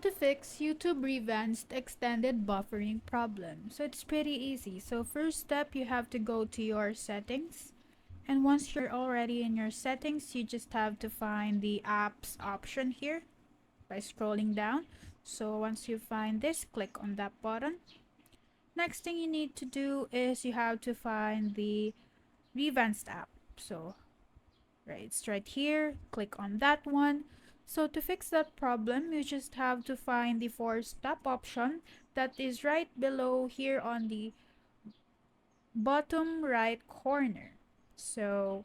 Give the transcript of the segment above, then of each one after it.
to fix YouTube Revanced extended buffering problem. So it's pretty easy. So first step, you have to go to your settings. And once you're already in your settings, you just have to find the apps option here by scrolling down. So once you find this, click on that button. Next thing you need to do is you have to find the Revanced app. So right, it's right here. Click on that one. So to fix that problem, you just have to find the force stop option that is right below here on the bottom right corner. So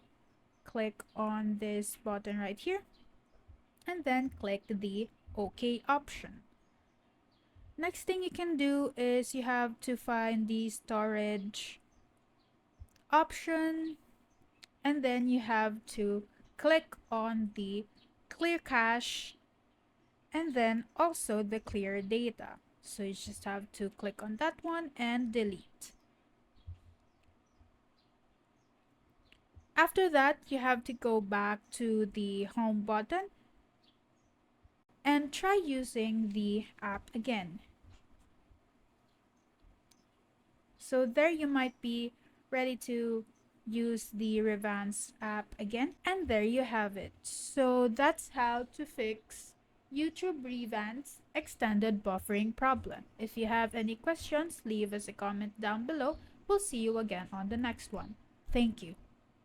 click on this button right here and then click the OK option. Next thing you can do is you have to find the storage option and then you have to click on the clear cache and then also the clear data. So you just have to click on that one and delete. After that, you have to go back to the home button and try using the app again. So there you might be ready to use the Revanced app again. And there you have it. So that's how to fix YouTube Revanced extended buffering problem. If you have any questions, leave us a comment down below. We'll see you again on the next one. Thank you.